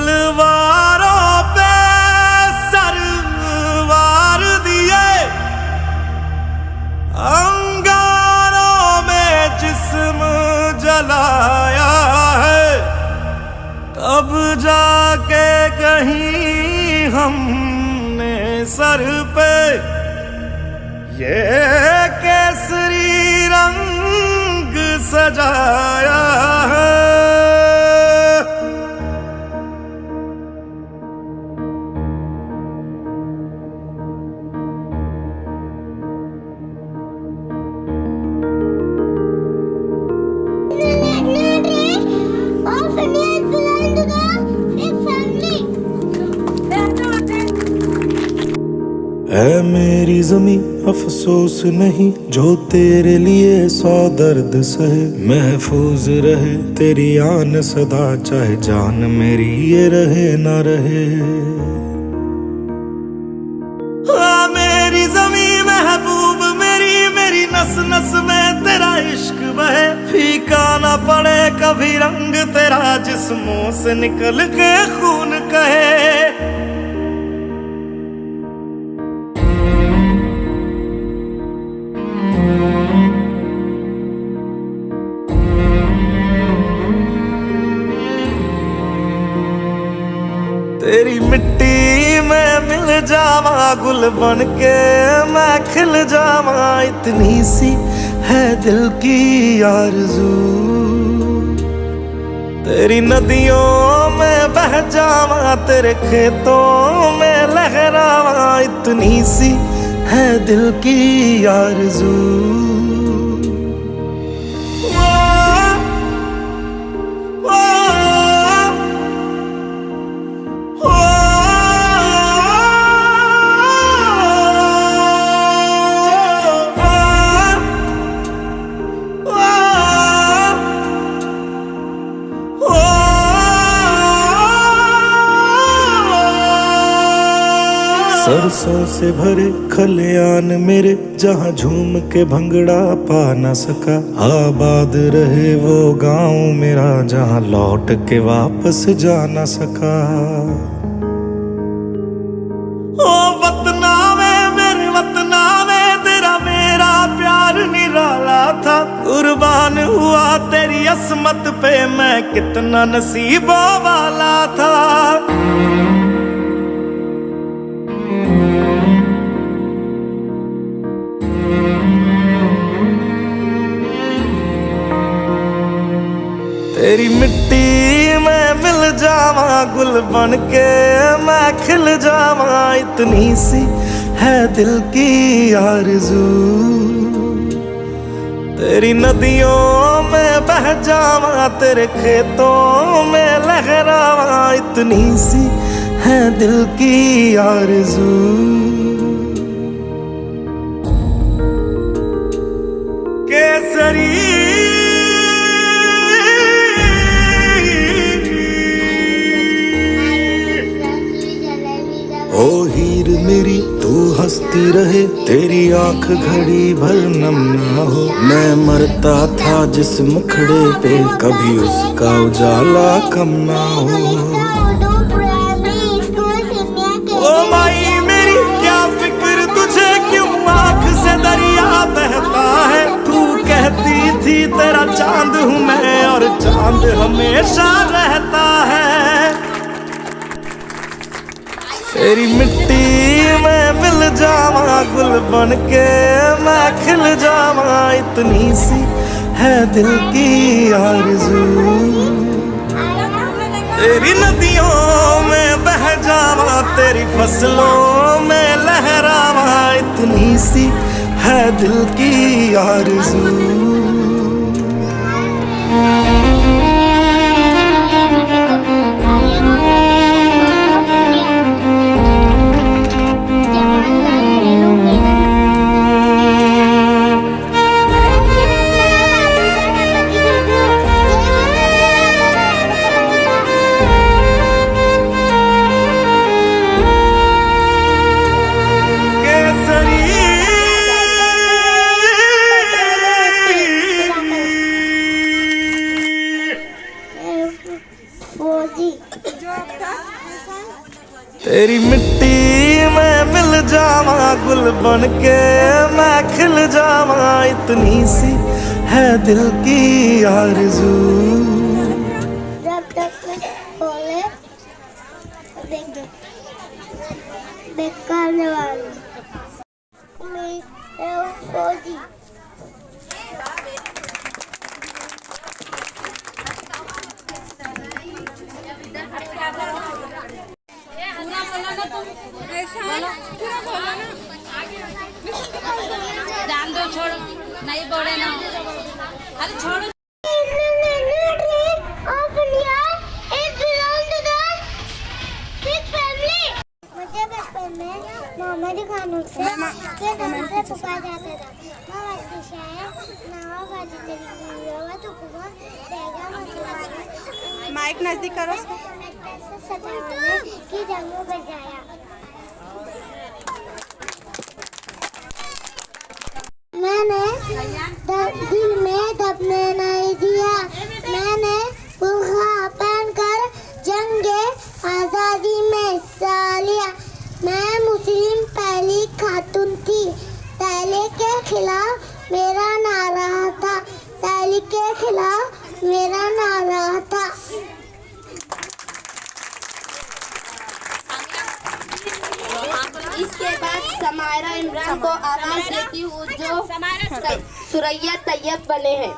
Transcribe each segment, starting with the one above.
तलवारों पे सरवार दिए, अंगारों में जिस्म जलाया है, तब जाके कहीं हमने सर पे ये केसरी रंग सजाया है। है मेरी ज़मीं अफसोस नहीं, जो तेरे लिए 100 दर्द सहे। महफूज रहे तेरी आन सदा, चाहे जान मेरी ये रहे ना रहे। मेरी ज़मीं महबूब मेरी, मेरी नस नस में तेरा इश्क बहे। फीका ना पड़े कभी रंग तेरा, जिस्मों से निकल के खून कहे। तेरी मिट्टी में मिल जावा, गुल बन के मैं खिल जावा। इतनी सी है दिल की आरज़ू, तेरी नदियों में बह जावा, तेरे खेतों में लहरावा। इतनी सी है दिल की आरज़ू। सरसों से भरे खलियान मेरे, जहाँ झूम के भंगड़ा पा न सका। आबाद रहे वो गांव मेरा, जहाँ लौट के वापस जा न सका। ओ वतना में मेरे वतना में, तेरा मेरा प्यार निराला था। कुर्बान हुआ तेरी असमत पे, मैं कितना नसीबों वाला था। तेरी मिट्टी में मिल जावा, गुल बन के मैं खिल जावा। इतनी सी है दिल की आरज़ू, तेरी नदियों में बह जावा, तेरे खेतों में लहरावा। इतनी सी है दिल की आरज़ू। केसरी ओ हीर मेरी तू हंसती रहे, तेरी आंख घड़ी भर नम ना हो। मैं मरता था जिस मुखड़े पे, कभी उसका उजाला कम ना हो। ओ माई मेरी क्या फिक्र तुझे, क्यों आँख से दरिया बहता है। तू कहती थी तेरा चांद हूँ मैं, और चांद हमेशा रहता है। तेरी मिट्टी में मिल जावा, गुल बन के मैं खिल जावा। इतनी सी है दिल की आरज़ू, तेरी नदियों में बह जावा, तेरी फसलों में लहरावा। इतनी सी है दिल की आरज़ू। केसरी तेरी मिट्टी में मिल जावा, गुल बन के मैं खिल जावा, इतनी सी है दिल की आरज़ू। जब तक बोले बेकार वाली फौजी जान दो, छोड़ो, नहीं बोले ना, अरे छोड़ो। मुझे बचपन में मोहम्मद खानों से के नाम से पुकारा जाता था। मैं वस्ती शायर नवाबादी तरीके तो कुमार देगा मतलब माइक नजदीक करो। सताने की जंग बजाया। मैंने दिल में दबने नहीं दिया। मैंने बुर्खा पहनकर जंगे आज़ादी में हिस्सा लिया। मैं मुस्लिम पहली खातून थी। पहले के खिलाफ मेरा नारा था। पहले के खिलाफ मेरा नारा था। इसके बाद समायरा इमरान को आवाज देती हूँ जो सुरैया तैयब बने हैं।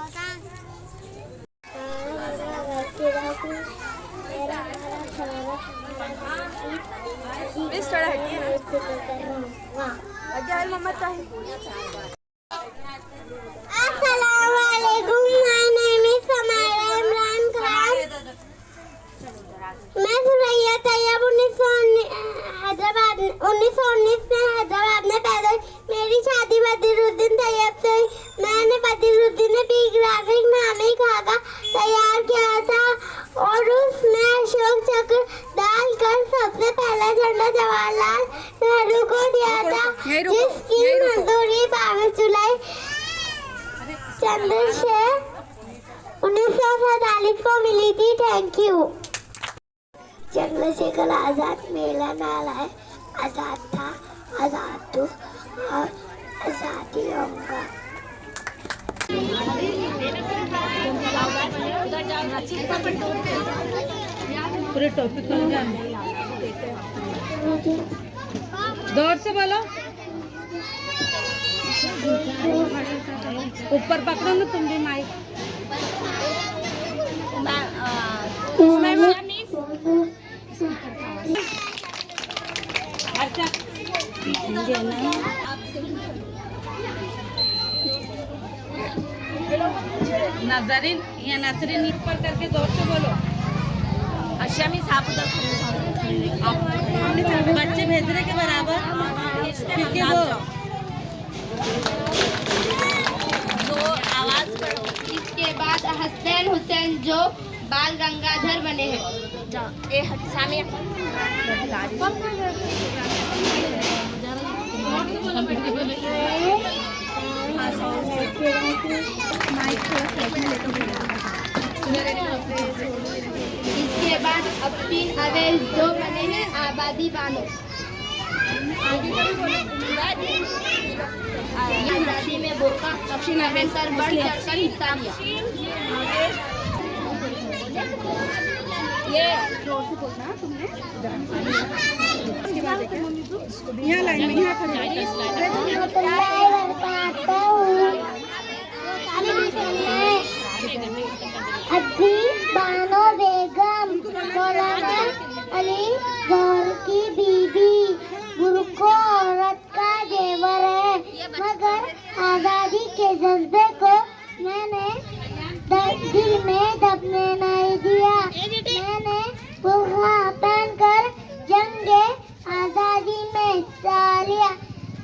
अस्सलामुअलैकुम, my name is Samaira Imran Khan. मैं सुरैया तैयब 1919 में हैदराबाद में पैदा हुई। मेरी शादी बदरुद्दीन तैयब से हुई। मैंने बदरुद्दीन ने भी ग्राफिक नामी खाका तैयार किया था और उसमें अशोक चक्र डालकर सबसे पहला झंडा जवाहरलाल नेहरू को दिया था, जिसकी मंजूरी 22 जुलाई चंद्रशेखर 1947 को मिली थी। Thank you. चंद्रशेखर आजाद मेरा नारा है। आजाद था, आजाद हूँ और आजाद ही रहूंगा। पूरे टॉपिक को जोर से बोलो, ऊपर पकड़ो ना तुम भी माइक। अच्छा नजरीन या नसरीन ऊपर करके जोर से बोलो। हशमी साहब उधर बच्चे भेजने के बराबर ठीक है वो तो आवाज बढ़ो। इसके बाद हसनैन हुसैन जो बाल गंगाधर बने हैं। इसके बाद अफीन अवैज जो बने हैं आबादी बानो। आजादी में बोका अफीन अवैज सर बढ़ चढ़कर हिस्सा लिया। ये यहाँ लाइन में यहाँ पर अजी बानो बेगम मौलाना अली गौहर की बीबी। बुर्को औरत का जेवर है, मगर आजादी के जज्बे को मैंने दिल में दबने नहीं दिया। मैंने बुर्का पहनकर जंगे आजादी में हिस्सा लिया।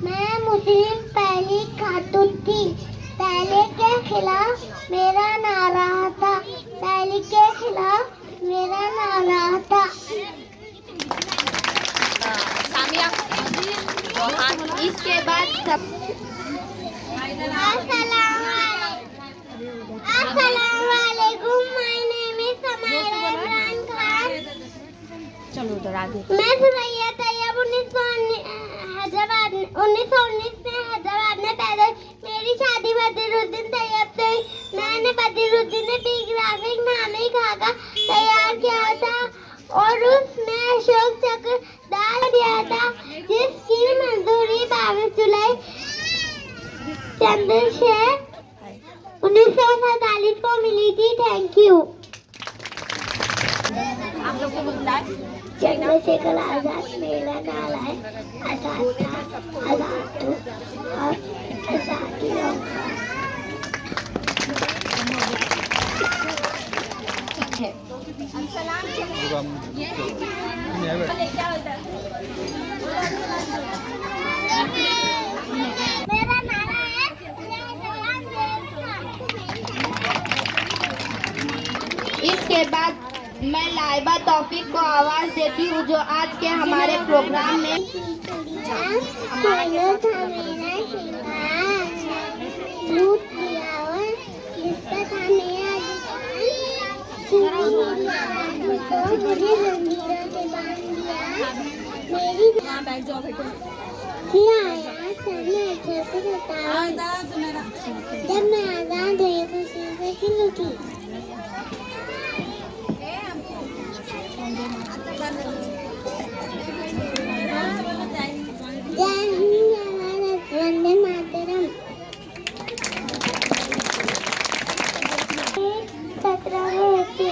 मैं मुस्लिम पहली खातून थी। पहले के खिलाफ मेरा नारा था। पहले के खिलाफ मेरा नारा था। सामिया इसके बाद सब अस्सलामुअलैकुम, my name is Samaira Imran Khan. चलो उधर आगे। मैं सुरैया तैयब ग्राफिक नाम ही खाका तैयार किया था और उसमें अशोक चक्र डाल दिया था, जिसकी मंजूरी 22 जुलाई चंद्रशेखर 1947 को मिली थी। Thank you. चंद्रशेखर आजाद मेरा नाम है, आजाद था, आजाद तो और आजादी मेरा नाम है। इसके बाद मैं लाइबा तौफीक को आवाज देती हूँ, जो आज के हमारे प्रोग्राम में जब मैं आजाद हुई खुशी से खिली थी। जय हिंद, जय भारत, वंदे मातरम। 17 होती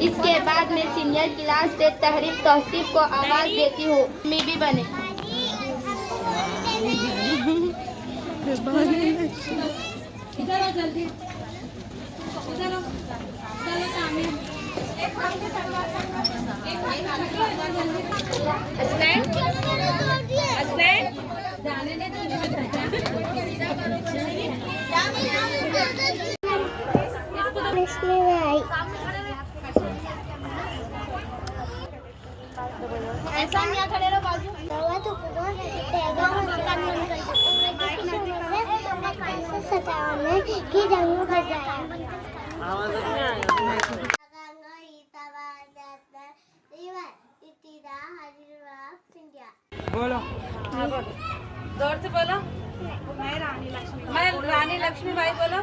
इसके बाद मैं सीनियर क्लास से तहरीफ तौसीफ को आवाज देती हूँ। मी भी बने। इधर आओ जल्दी, इधर आओ, चलो तामीर। जाने दे ऐसा नहीं खड़े रहो बाजू। की जंग बजाया बोलो, जोर से बोलो। मैं रानी लक्ष्मीबाई बोलो।